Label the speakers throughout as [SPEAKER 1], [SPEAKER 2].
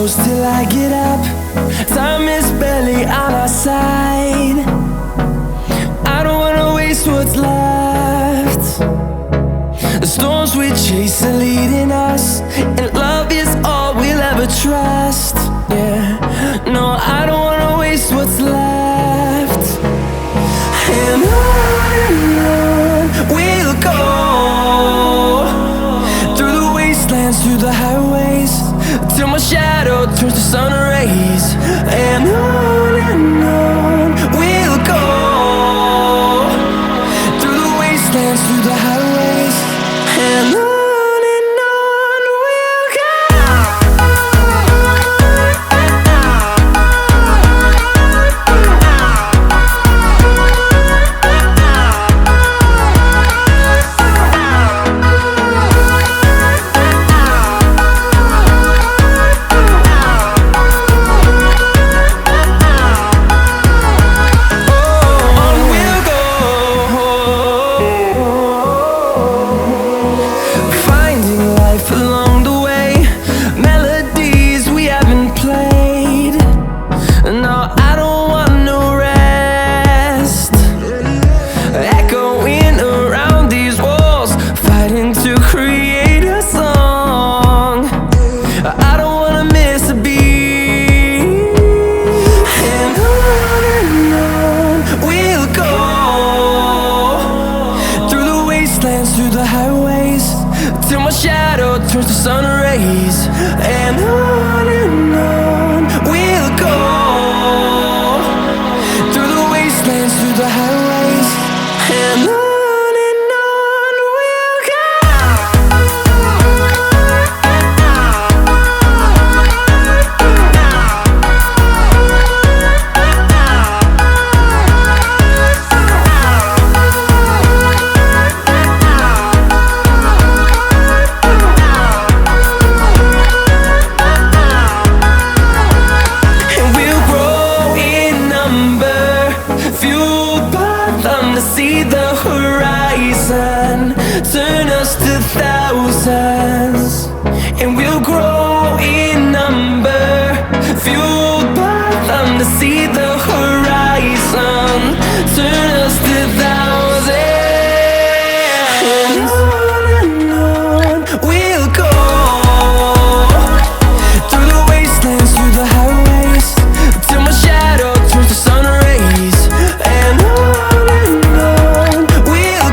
[SPEAKER 1] close till I get up. Time is barely on our side. I don't wanna waste what's left. The storms we chase are leading us, and love is all we'll ever trust. Yeah, no, I don't wanna waste what's left. And on we'll go, through the wastelands, through the highways, till my shadow turns to sun rays. And on we'll go, through the wastelands, through the highways, and on we'll go. Along the way, melodies we haven't played. No, I don't want no rest. Echoing around these walls, fighting to create a song. I don't wanna miss a beat. And on we'll go, through the wastelands, through the highways, till my shadow turns to sun rays. And on we'll go, through the wastelands, through the highways, and on we'll go. To see the horizon turn us to thousands, and we'll grow in number, fueled by them. To see the horizon turn us to thousands, and on we'll go, through the wastelands, through the highways, till my shadow turns to sun rays. And on we'll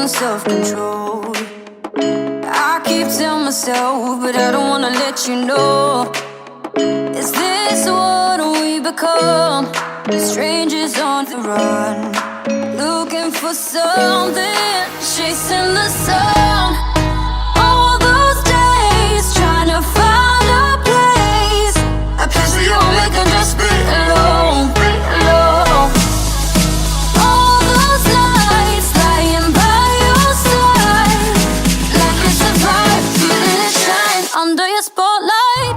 [SPEAKER 2] losing self-control. I keep telling myself, but I don't wanna let you know. Is this what we become? Strangers on the run, looking for something, chasing the sun. All those days trying to find a place where you only can just be alone, be alone. All those nights lying by your side, like it's a vibe, feeling it shine under your spotlight.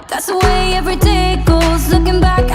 [SPEAKER 2] That's the way every day goes, looking back